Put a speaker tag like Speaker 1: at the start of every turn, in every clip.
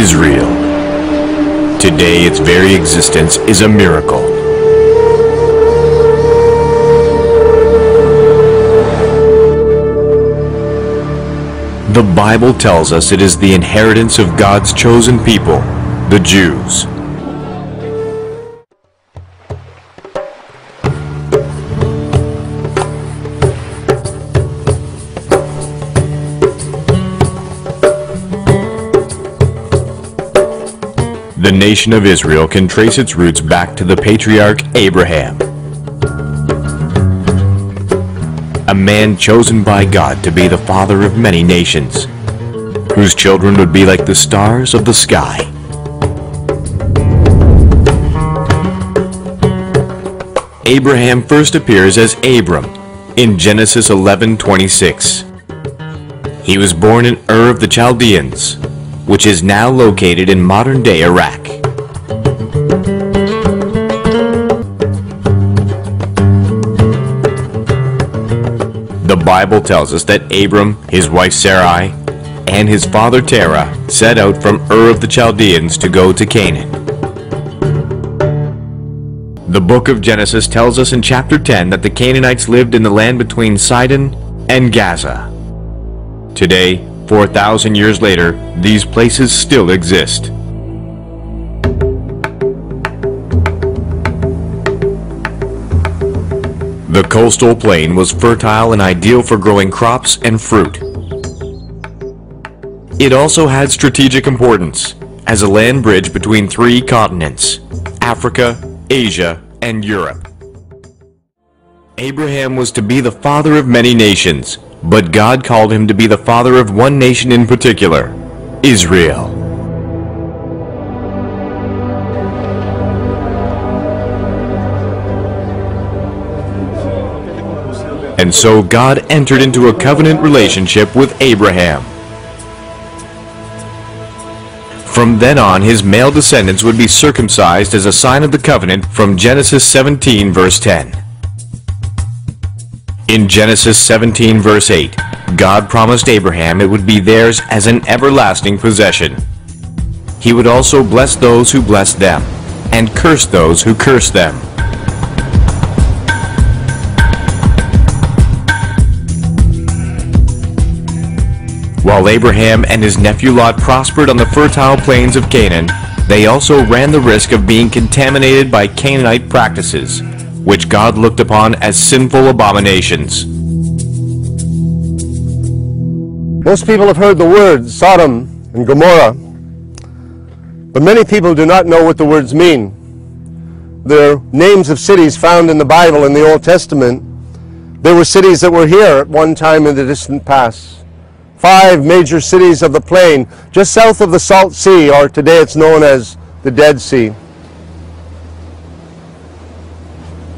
Speaker 1: Israel. Today, its very existence is a miracle. The Bible tells us it is the inheritance of God's chosen people, the Jews. The nation of Israel can trace its roots back to the patriarch Abraham, a man chosen by God to be the father of many nations, whose children would be like the stars of the sky. Abraham first appears as Abram in Genesis 11:26. He was born in Ur of the Chaldeans, which is now located in modern-day Iraq. The Bible tells us that Abram, his wife Sarai, and his father Terah set out from Ur of the Chaldeans to go to Canaan. The book of Genesis tells us in chapter 10 that the Canaanites lived in the land between Sidon and Gaza. Today, 4,000 years later, these places still exist. The coastal plain was fertile and ideal for growing crops and fruit. It also had strategic importance as a land bridge between three continents: Africa, Asia, and Europe. Abraham was to be the father of many nations, but God called him to be the father of one nation in particular, Israel. And so God entered into a covenant relationship with Abraham. From then on, his male descendants would be circumcised as a sign of the covenant from Genesis 17 verse 10. In Genesis 17 verse 8, God promised Abraham it would be theirs as an everlasting possession. He would also bless those who blessed them, and curse those who cursed them. While Abraham and his nephew Lot prospered on the fertile plains of Canaan, they also ran the risk of being contaminated by Canaanite practices, which God looked upon as sinful abominations.
Speaker 2: Most people have heard the words Sodom and Gomorrah, but many people do not know what the words mean. They're names of cities found in the Bible in the Old Testament. There were cities that were here at one time in the distant past. 5 major cities of the plain, just south of the Salt Sea, or today it's known as the Dead Sea.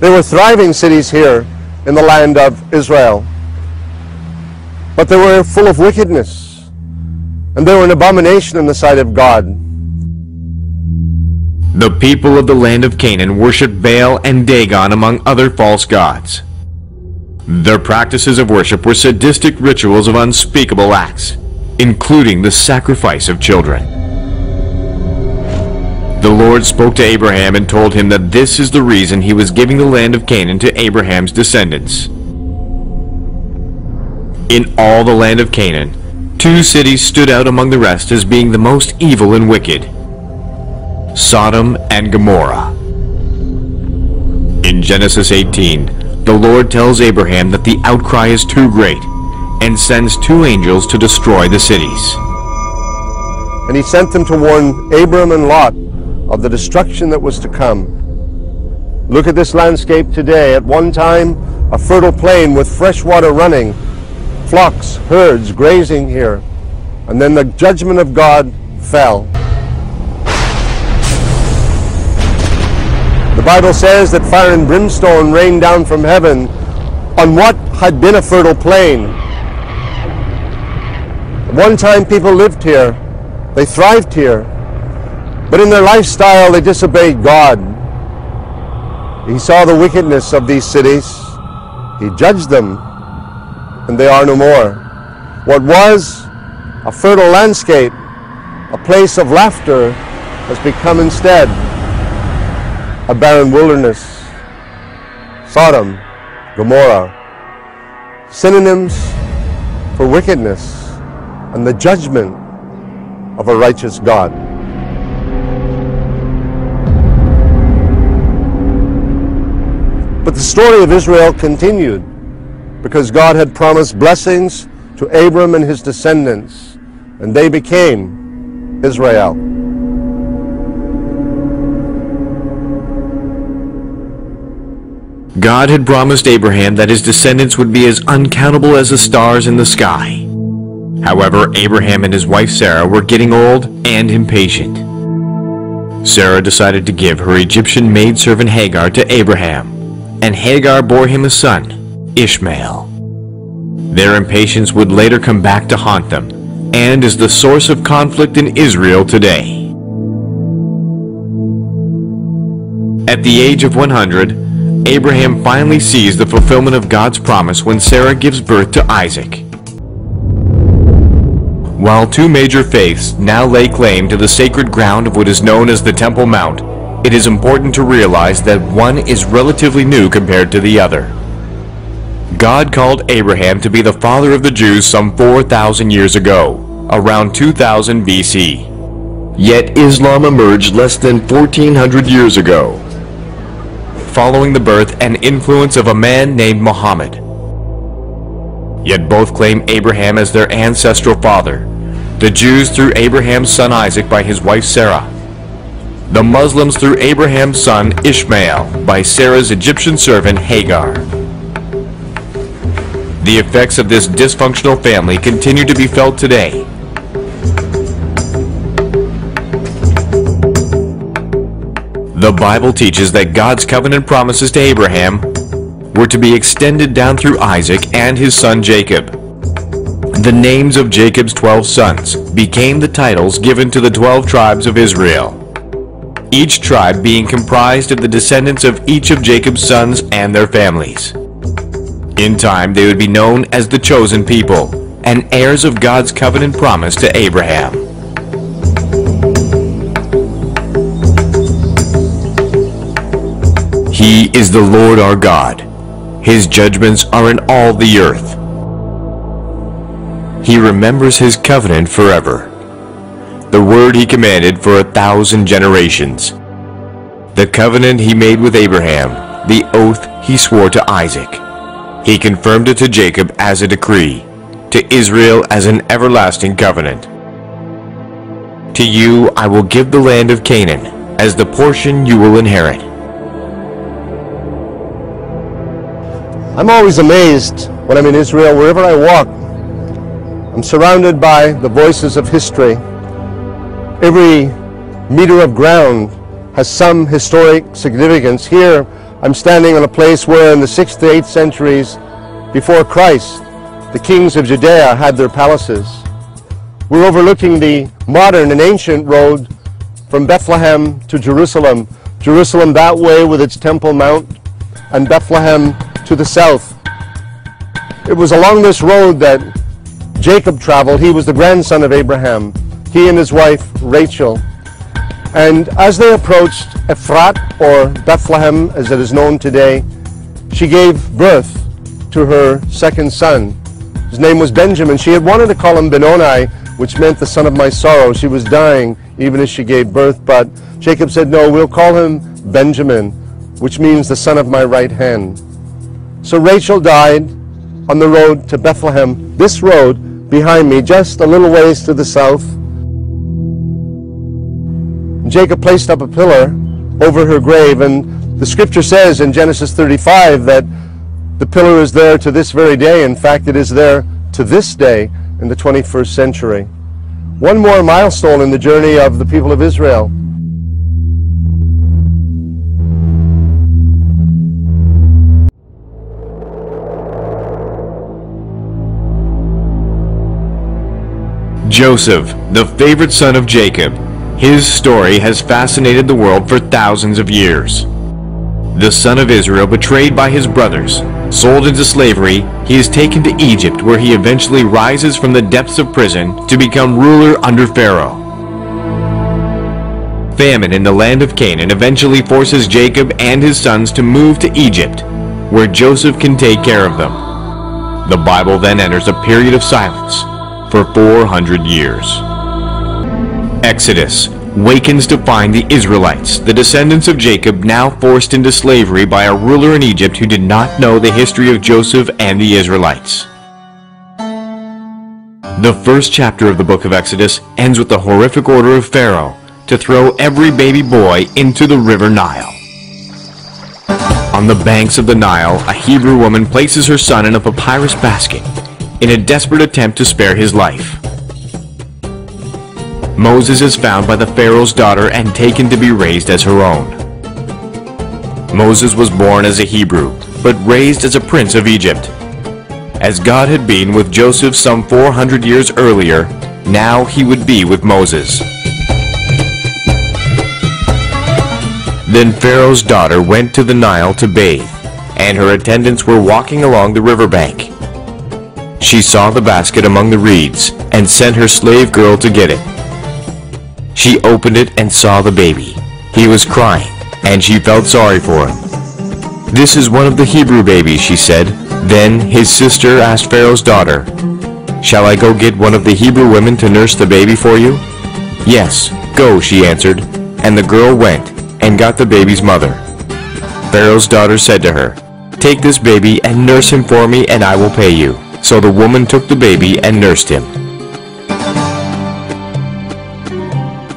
Speaker 2: There were thriving cities here in the land of Israel, but they were full of wickedness, and they were an abomination in the sight of God.
Speaker 1: The people of the land of Canaan worshipped Baal and Dagon among other false gods. Their practices of worship were sadistic rituals of unspeakable acts, including the sacrifice of children. The Lord spoke to Abraham and told him that this is the reason he was giving the land of Canaan to Abraham's descendants. In all the land of Canaan, 2 cities stood out among the rest as being the most evil and wicked: Sodom and Gomorrah. In Genesis 18, the Lord tells Abraham that the outcry is too great and sends 2 angels to destroy the cities.
Speaker 2: And he sent them to warn Abram and Lot of the destruction that was to come. Look at this landscape today. At one time, a fertile plain with fresh water running, flocks, herds grazing here. And then the judgment of God fell. The Bible says that fire and brimstone rained down from heaven on what had been a fertile plain. At one time people lived here, they thrived here, but in their lifestyle they disobeyed God. He saw the wickedness of these cities, he judged them, and they are no more. What was a fertile landscape a place of laughter has become instead a barren wilderness. Sodom, Gomorrah, synonyms for wickedness and the judgment of a righteous God. But the story of Israel continued because God had promised blessings to Abram and his descendants, and they became Israel.
Speaker 1: God had promised Abraham that his descendants would be as uncountable as the stars in the sky. However, Abraham and his wife Sarah were getting old and impatient. Sarah decided to give her Egyptian maidservant Hagar to Abraham, and Hagar bore him a son, Ishmael. Their impatience would later come back to haunt them, and is the source of conflict in Israel today. At the age of 100, Abraham finally sees the fulfillment of God's promise when Sarah gives birth to Isaac. While two major faiths now lay claim to the sacred ground of what is known as the Temple Mount, it is important to realize that one is relatively new compared to the other. God called Abraham to be the father of the Jews some 4,000 years ago, around 2000 BC. Yet Islam emerged less than 1400 years ago, following the birth and influence of a man named Muhammad. Yet both claim Abraham as their ancestral father, the Jews through Abraham's son Isaac by his wife Sarah, the Muslims through Abraham's son Ishmael by Sarah's Egyptian servant Hagar. The effects of this dysfunctional family continue to be felt today. The Bible teaches that God's covenant promises to Abraham were to be extended down through Isaac and his son Jacob. The names of Jacob's 12 sons became the titles given to the 12 tribes of Israel, each tribe being comprised of the descendants of each of Jacob's sons and their families. In time, they would be known as the chosen people and heirs of God's covenant promise to Abraham. He is the Lord our God. His judgments are in all the earth. He remembers his covenant forever, the word he commanded for 1,000 generations, the covenant he made with Abraham, the oath he swore to Isaac. He confirmed it to Jacob as a decree, to Israel as an everlasting covenant. To you I will give the land of Canaan as the portion you will inherit.
Speaker 2: I'm always amazed when I'm in Israel, wherever I walk. I'm surrounded by the voices of history. Every meter of ground has some historic significance. Here, I'm standing on a place where in the 6th to 8th centuries before Christ, the kings of Judea had their palaces. We're overlooking the modern and ancient road from Bethlehem to Jerusalem. Jerusalem that way with its Temple Mount, and Bethlehem to the south. It was along this road that Jacob traveled. He was the grandson of Abraham, he and his wife Rachel. And as they approached Ephrat, or Bethlehem as it is known today, she gave birth to her second son. His name was Benjamin. She had wanted to call him Benoni, which meant the son of my sorrow. She was dying even as she gave birth, but Jacob said, no, we'll call him Benjamin, which means the son of my right hand. So Rachel died on the road to Bethlehem, this road behind me, just a little ways to the south. Jacob placed up a pillar over her grave, and the scripture says in Genesis 35 that the pillar is there to this very day. In fact, it is there to this day in the 21st century. One more milestone in the journey of the people of Israel.
Speaker 1: Joseph, the favorite son of Jacob. His story has fascinated the world for thousands of years. The son of Israel, betrayed by his brothers, sold into slavery, he is taken to Egypt, where he eventually rises from the depths of prison to become ruler under Pharaoh. Famine in the land of Canaan eventually forces Jacob and his sons to move to Egypt, where Joseph can take care of them. The Bible then enters a period of silence for 400 years. Exodus wakens to find the Israelites, the descendants of Jacob, now forced into slavery by a ruler in Egypt who did not know the history of Joseph and the Israelites. The first chapter of the book of Exodus ends with the horrific order of Pharaoh to throw every baby boy into the river Nile. On the banks of the Nile, a Hebrew woman places her son in a papyrus basket in a desperate attempt to spare his life. Moses is found by the Pharaoh's daughter and taken to be raised as her own. Moses was born as a Hebrew, but raised as a prince of Egypt. As God had been with Joseph some 400 years earlier, now he would be with Moses. Then Pharaoh's daughter went to the Nile to bathe, and her attendants were walking along the riverbank. She saw the basket among the reeds and sent her slave girl to get it. She opened it and saw the baby. He was crying, and she felt sorry for him. "This is one of the Hebrew babies," she said. Then his sister asked Pharaoh's daughter, "Shall I go get one of the Hebrew women to nurse the baby for you?" "Yes, go," she answered, and the girl went and got the baby's mother. Pharaoh's daughter said to her, "Take this baby and nurse him for me, and I will pay you." So the woman took the baby and nursed him.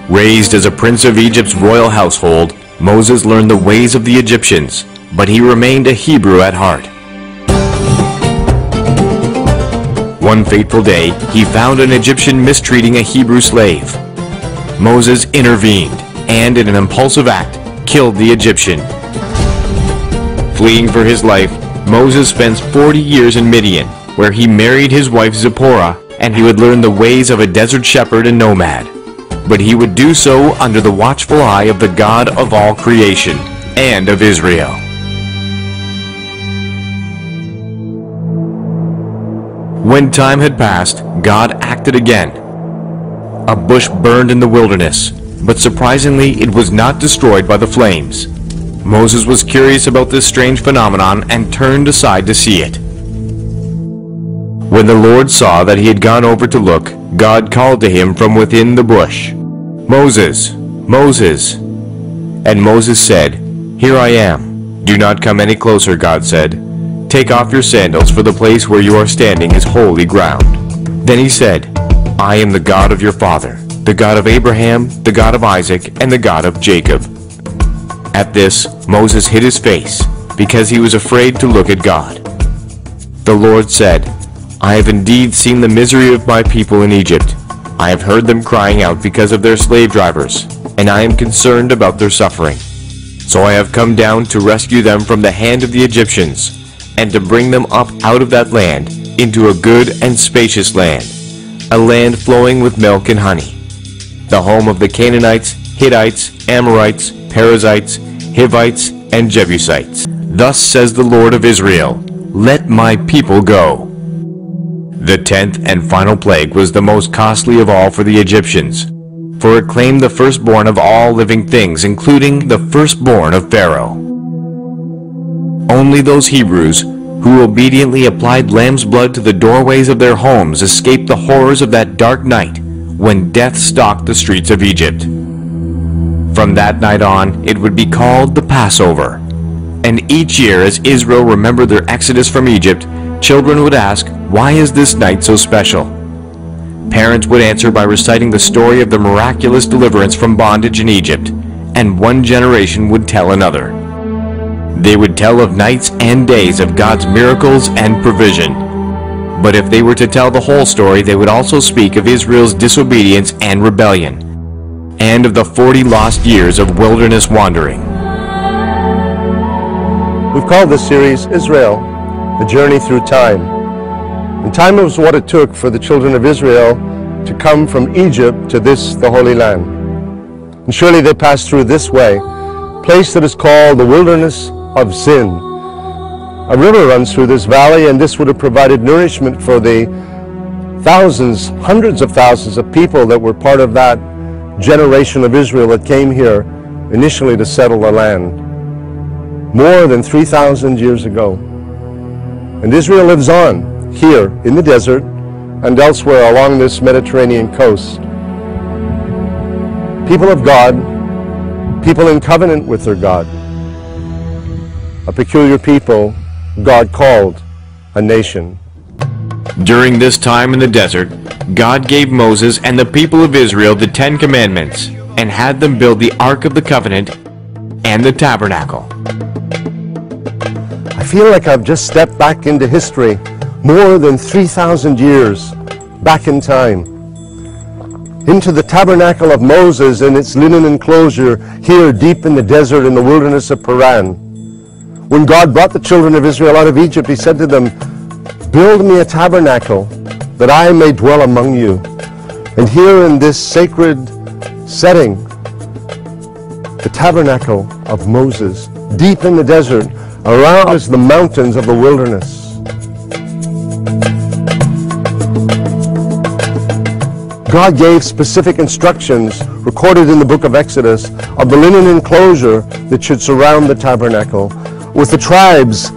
Speaker 1: Raised as a prince of Egypt's royal household, Moses learned the ways of the Egyptians, but he remained a Hebrew at heart. One fateful day, he found an Egyptian mistreating a Hebrew slave. Moses intervened, and in an impulsive act, killed the Egyptian. Fleeing for his life, Moses spends 40 years in Midian, where he married his wife Zipporah, and he would learn the ways of a desert shepherd and nomad. But he would do so under the watchful eye of the God of all creation, and of Israel. When time had passed, God acted again. A bush burned in the wilderness, but surprisingly it was not destroyed by the flames. Moses was curious about this strange phenomenon and turned aside to see it. When the Lord saw that he had gone over to look, God called to him from within the bush, "Moses, Moses." And Moses said, "Here I am." "Do not come any closer," God said. "Take off your sandals, for the place where you are standing is holy ground." Then he said, "I am the God of your father, the God of Abraham, the God of Isaac, and the God of Jacob." At this, Moses hid his face, because he was afraid to look at God. The Lord said, "I have indeed seen the misery of my people in Egypt. I have heard them crying out because of their slave drivers, and I am concerned about their suffering. So I have come down to rescue them from the hand of the Egyptians, and to bring them up out of that land into a good and spacious land, a land flowing with milk and honey, the home of the Canaanites, Hittites, Amorites, Perizzites, Hivites, and Jebusites. Thus says the Lord of Israel, let my people go." The 10th and final plague was the most costly of all for the Egyptians, for it claimed the firstborn of all living things, including the firstborn of Pharaoh. Only those Hebrews who obediently applied lamb's blood to the doorways of their homes escaped the horrors of that dark night when death stalked the streets of Egypt. From that night on, it would be called the Passover. And each year, as Israel remembered their exodus from Egypt, children would ask, "Why is this night so special?" Parents would answer by reciting the story of the miraculous deliverance from bondage in Egypt, and one generation would tell another. They would tell of nights and days of God's miracles and provision. But if they were to tell the whole story, they would also speak of Israel's disobedience and rebellion, and of the 40 lost years of wilderness wandering.
Speaker 2: We've called this series Israel, the journey through time. And time was what it took for the children of Israel to come from Egypt to this, the Holy Land. And surely they passed through this way, a place that is called the wilderness of sin. A river runs through this valley, and this would have provided nourishment for the thousands, hundreds of thousands of people that were part of that generation of Israel that came here initially to settle the land, more than 3,000 years ago. And Israel lives on here in the desert and elsewhere along this Mediterranean coast. People of God, people in covenant with their God, a peculiar people God called a nation.
Speaker 1: During this time in the desert, God gave Moses and the people of Israel the 10 Commandments and had them build the Ark of the Covenant and the Tabernacle.
Speaker 2: I feel like I've just stepped back into history, more than 3,000 years back in time, into the tabernacle of Moses and its linen enclosure here deep in the desert in the wilderness of Paran. When God brought the children of Israel out of Egypt, he said to them, "Build me a tabernacle that I may dwell among you." And here in this sacred setting, the tabernacle of Moses, deep in the desert, around us the mountains of the wilderness. God gave specific instructions recorded in the book of Exodus of the linen enclosure that should surround the tabernacle, with the tribes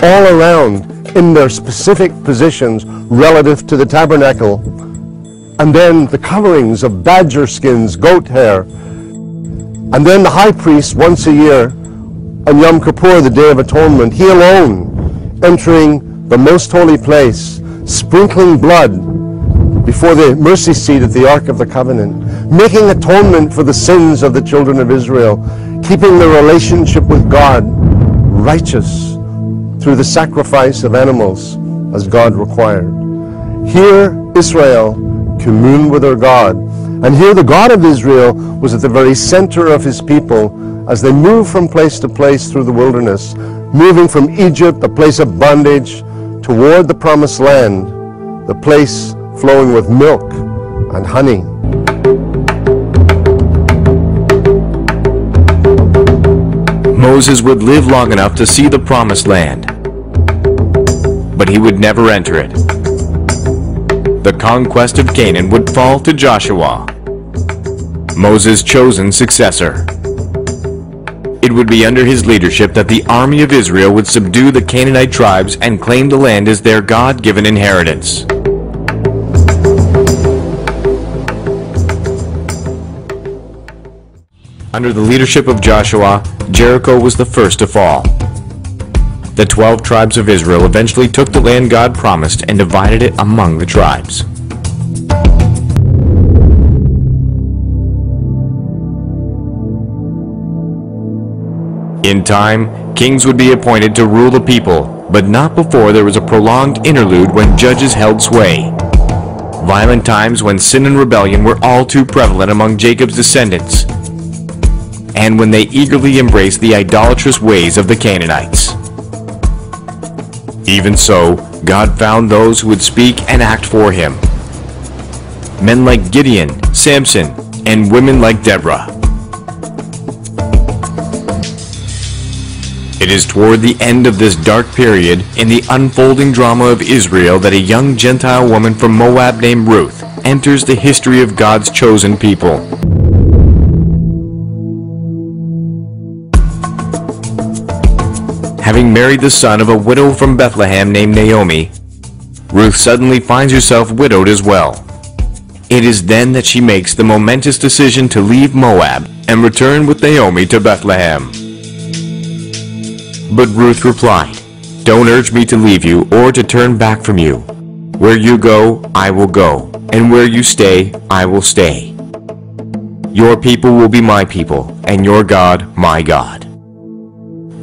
Speaker 2: all around in their specific positions relative to the tabernacle, and then the coverings of badger skins, goat hair, and then the high priest once a year on Yom Kippur, the Day of Atonement, he alone entering the most holy place, sprinkling blood before the mercy seat at the Ark of the Covenant, making atonement for the sins of the children of Israel, keeping their relationship with God righteous through the sacrifice of animals as God required. Here Israel communed with their God, and here the God of Israel was at the very center of his people as they moved from place to place through the wilderness, moving from Egypt, a place of bondage, toward the promised land, the place flowing with milk and honey.
Speaker 1: Moses would live long enough to see the promised land, but he would never enter it. The conquest of Canaan would fall to Joshua, Moses' chosen successor. It would be under his leadership that the army of Israel would subdue the Canaanite tribes and claim the land as their God-given inheritance. Under the leadership of Joshua, Jericho was the first to fall. The 12 tribes of Israel eventually took the land God promised and divided it among the tribes. In time, kings would be appointed to rule the people, but not before there was a prolonged interlude when judges held sway. Violent times when sin and rebellion were all too prevalent among Jacob's descendants, and when they eagerly embraced the idolatrous ways of the Canaanites. Even so, God found those who would speak and act for him. Men like Gideon, Samson, and women like Deborah. It is toward the end of this dark period in the unfolding drama of Israel that a young Gentile woman from Moab named Ruth enters the history of God's chosen people. Having married the son of a widow from Bethlehem named Naomi, Ruth suddenly finds herself widowed as well. It is then that she makes the momentous decision to leave Moab and return with Naomi to Bethlehem. But Ruth replied, "Don't urge me to leave you or to turn back from you. Where you go, I will go, and where you stay, I will stay. Your people will be my people, and your God, my God."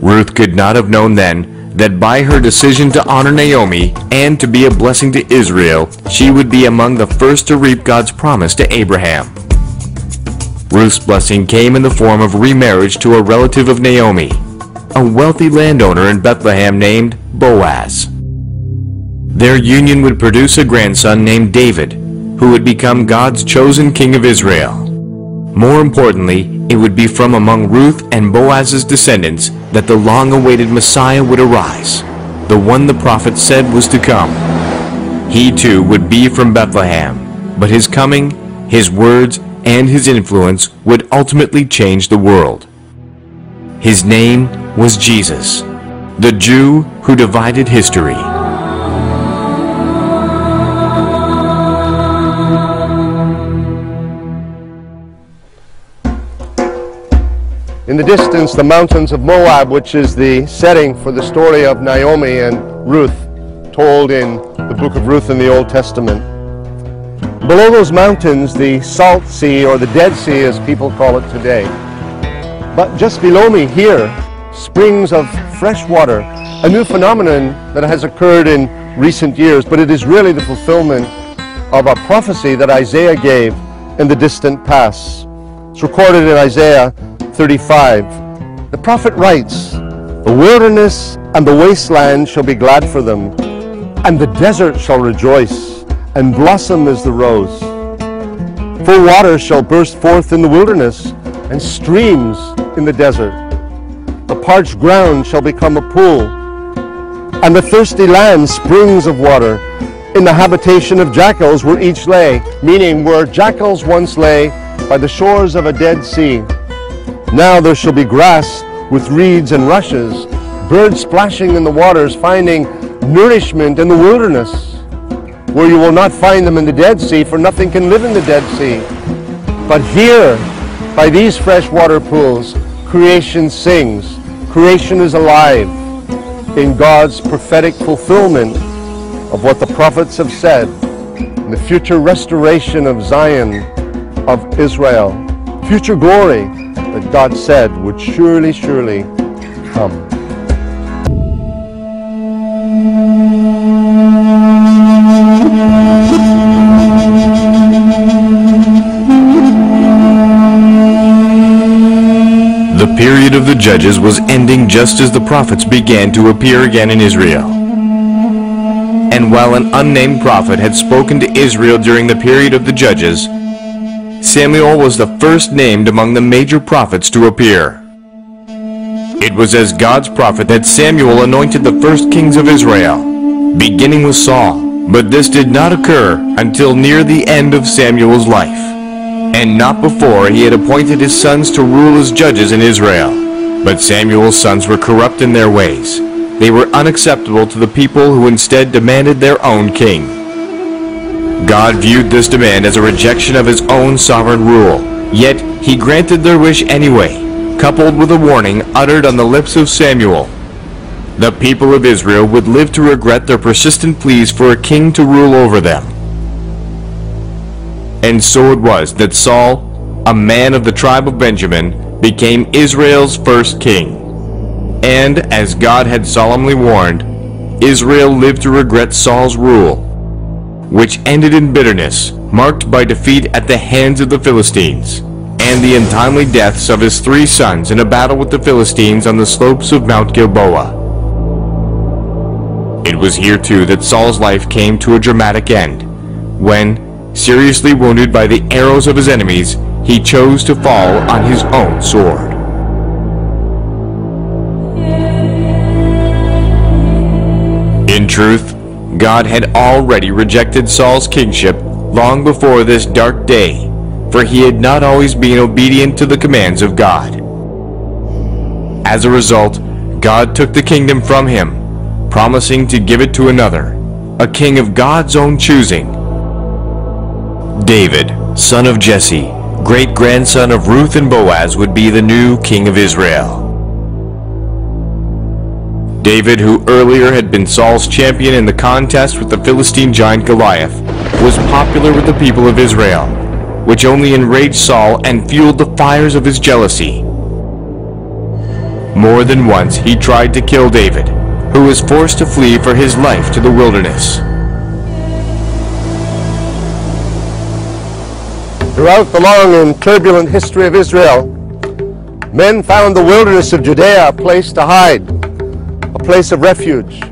Speaker 1: Ruth could not have known then that by her decision to honor Naomi and to be a blessing to Israel, she would be among the first to reap God's promise to Abraham. Ruth's blessing came in the form of remarriage to a relative of Naomi, a wealthy landowner in Bethlehem named Boaz. Their union would produce a grandson named David, who would become God's chosen king of Israel. More importantly, it would be from among Ruth and Boaz's descendants that the long-awaited Messiah would arise, the one the prophet said was to come. He too would be from Bethlehem, but his coming, his words, and his influence would ultimately change the world. His name was Jesus, the Jew who divided history.
Speaker 2: In the distance, the mountains of Moab, which is the setting for the story of Naomi and Ruth, told in the book of Ruth in the Old Testament. Below those mountains, the Salt Sea, or the Dead Sea as people call it today. But just below me here, springs of fresh water, a new phenomenon that has occurred in recent years, but it is really the fulfillment of a prophecy that Isaiah gave in the distant past. It's recorded in Isaiah 35. The prophet writes, "The wilderness and the wasteland shall be glad for them, and the desert shall rejoice and blossom as the rose. Full water shall burst forth in the wilderness, and streams in the desert. The parched ground shall become a pool, and the thirsty land springs of water. In the habitation of jackals where each lay," meaning where jackals once lay by the shores of a dead sea. "Now there shall be grass with reeds and rushes, birds splashing in the waters, finding nourishment in the wilderness, where you will not find them in the Dead Sea, for nothing can live in the Dead Sea. But here, by these fresh water pools, creation sings. Creation is alive in God's prophetic fulfillment of what the prophets have said, in the future restoration of Zion, of Israel, future glory that God said would surely, surely come.
Speaker 1: The period of the judges was ending just as the prophets began to appear again in Israel. And while an unnamed prophet had spoken to Israel during the period of the judges, Samuel was the first named among the major prophets to appear. It was as God's prophet that Samuel anointed the first kings of Israel, beginning with Saul. But this did not occur until near the end of Samuel's life, and not before he had appointed his sons to rule as judges in Israel. But Samuel's sons were corrupt in their ways. They were unacceptable to the people who instead demanded their own king. God viewed this demand as a rejection of his own sovereign rule, yet he granted their wish anyway, coupled with a warning uttered on the lips of Samuel. The people of Israel would live to regret their persistent pleas for a king to rule over them. And so it was that Saul, a man of the tribe of Benjamin, became Israel's first king. And as God had solemnly warned, Israel lived to regret Saul's rule, which ended in bitterness, marked by defeat at the hands of the Philistines, and the untimely deaths of his 3 sons in a battle with the Philistines on the slopes of Mount Gilboa. It was here too that Saul's life came to a dramatic end, when, seriously wounded by the arrows of his enemies, he chose to fall on his own sword. In truth, God had already rejected Saul's kingship long before this dark day, for he had not always been obedient to the commands of God. As a result, God took the kingdom from him, promising to give it to another, a king of God's own choosing. David, son of Jesse, great-grandson of Ruth and Boaz, would be the new king of Israel. David, who earlier had been Saul's champion in the contest with the Philistine giant Goliath, was popular with the people of Israel, which only enraged Saul and fueled the fires of his jealousy. More than once he tried to kill David, who was forced to flee for his life to the wilderness.
Speaker 2: Throughout the long and turbulent history of Israel, men found the wilderness of Judea a place to hide, a place of refuge.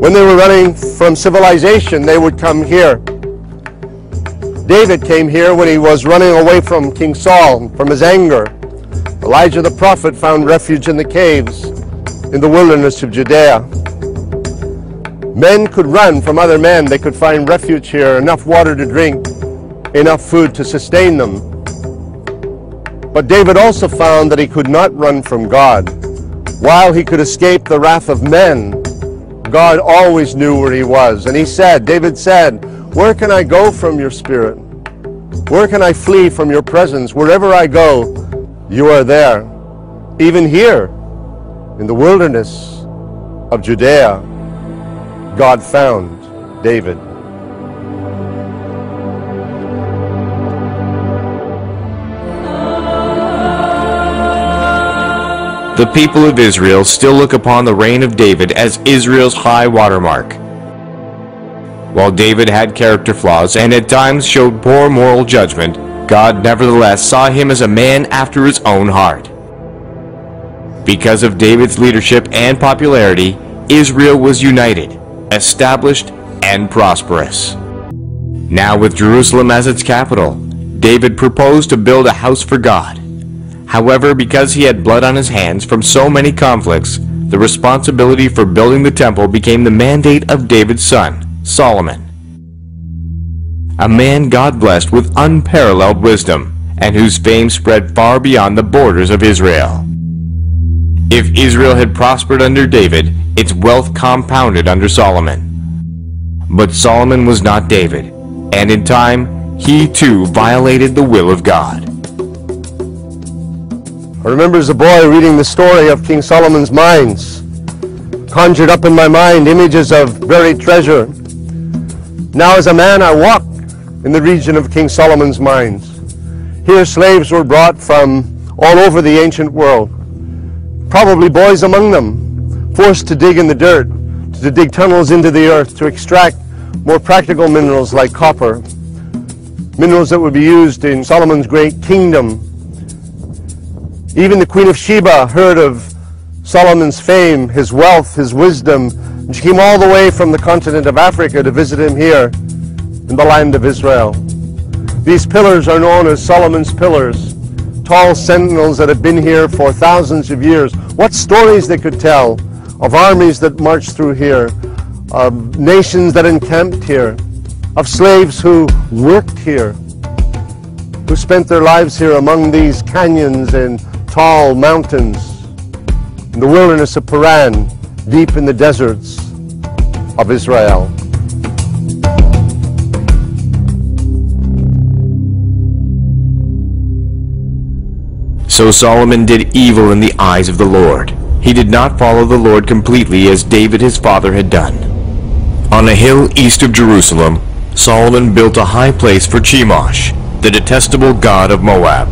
Speaker 2: When they were running from civilization, they would come here. David came here when he was running away from King Saul, from his anger. Elijah the prophet found refuge in the caves in the wilderness of Judea. Men could run from other men. They could find refuge here, enough water to drink, enough food to sustain them. But David also found that he could not run from God. While he could escape the wrath of men, God always knew where he was. And David said, "Where can I go from your spirit? Where can I flee from your presence? Wherever I go, you are there." Even here, in the wilderness of Judea, God found David.
Speaker 1: The people of Israel still look upon the reign of David as Israel's high watermark. While David had character flaws and at times showed poor moral judgment, God nevertheless saw him as a man after his own heart. Because of David's leadership and popularity, Israel was united, established, and prosperous. Now with Jerusalem as its capital, David proposed to build a house for God. However, because he had blood on his hands from so many conflicts, the responsibility for building the temple became the mandate of David's son, Solomon. A man God blessed with unparalleled wisdom, and whose fame spread far beyond the borders of Israel. If Israel had prospered under David, its wealth compounded under Solomon. But Solomon was not David, and in time, he too violated the will of God.
Speaker 2: I remember as a boy reading the story of King Solomon's mines. Conjured up in my mind images of buried treasure. Now as a man I walk in the region of King Solomon's mines. Here slaves were brought from all over the ancient world. Probably boys among them, forced to dig in the dirt, to dig tunnels into the earth, to extract more practical minerals like copper. Minerals that would be used in Solomon's great kingdom. Even the Queen of Sheba heard of Solomon's fame, his wealth, his wisdom, and she came all the way from the continent of Africa to visit him here in the land of Israel. These pillars are known as Solomon's Pillars, tall sentinels that have been here for thousands of years. What stories they could tell of armies that marched through here, of nations that encamped here, of slaves who worked here, who spent their lives here among these canyons and tall mountains, in the wilderness of Paran, deep in the deserts of Israel.
Speaker 1: So Solomon did evil in the eyes of the Lord. He did not follow the Lord completely as David his father had done. On a hill east of Jerusalem, Solomon built a high place for Chemosh, the detestable god of Moab,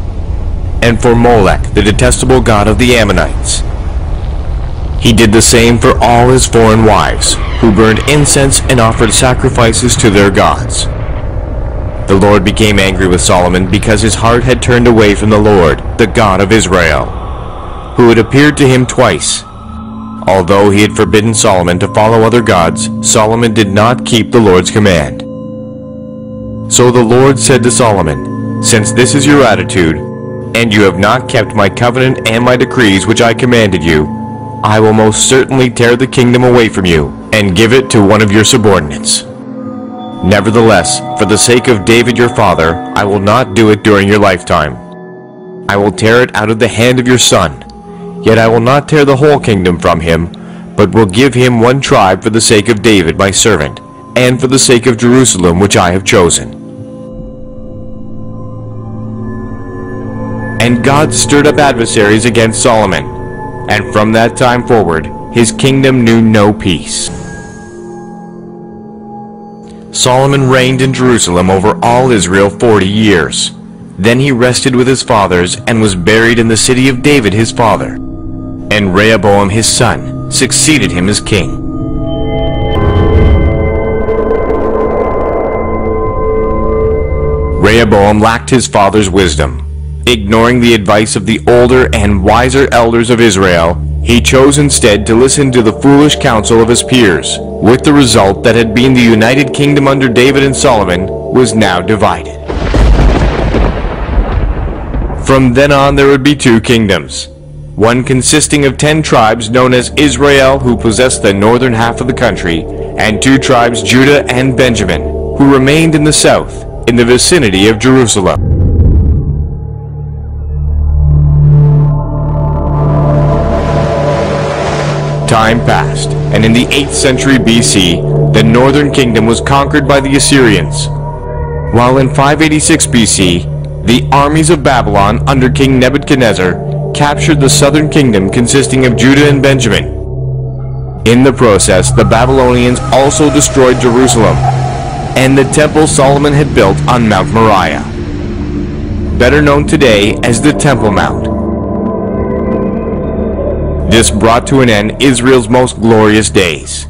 Speaker 1: and for Molech, the detestable god of the Ammonites. He did the same for all his foreign wives, who burned incense and offered sacrifices to their gods. The Lord became angry with Solomon because his heart had turned away from the Lord, the God of Israel, who had appeared to him twice. Although he had forbidden Solomon to follow other gods, Solomon did not keep the Lord's command. So the Lord said to Solomon, "Since this is your attitude, and you have not kept my covenant and my decrees which I commanded you, I will most certainly tear the kingdom away from you, and give it to one of your subordinates. Nevertheless, for the sake of David your father, I will not do it during your lifetime. I will tear it out of the hand of your son. Yet I will not tear the whole kingdom from him, but will give him one tribe for the sake of David my servant, and for the sake of Jerusalem which I have chosen." And God stirred up adversaries against Solomon, and from that time forward his kingdom knew no peace. Solomon reigned in Jerusalem over all Israel 40 years. Then he rested with his fathers and was buried in the city of David his father. And Rehoboam his son succeeded him as king. Rehoboam lacked his father's wisdom. Ignoring the advice of the older and wiser elders of Israel, he chose instead to listen to the foolish counsel of his peers, with the result that had been the united kingdom under David and Solomon was now divided. From then on there would be two kingdoms, one consisting of 10 tribes known as Israel, who possessed the northern half of the country, and 2 tribes, Judah and Benjamin, who remained in the south, in the vicinity of Jerusalem. Time passed, and in the 8th century BC, the northern kingdom was conquered by the Assyrians. While in 586 BC, the armies of Babylon under King Nebuchadnezzar captured the southern kingdom consisting of Judah and Benjamin. In the process, the Babylonians also destroyed Jerusalem and the temple Solomon had built on Mount Moriah, better known today as the Temple Mount. This brought to an end Israel's most glorious days.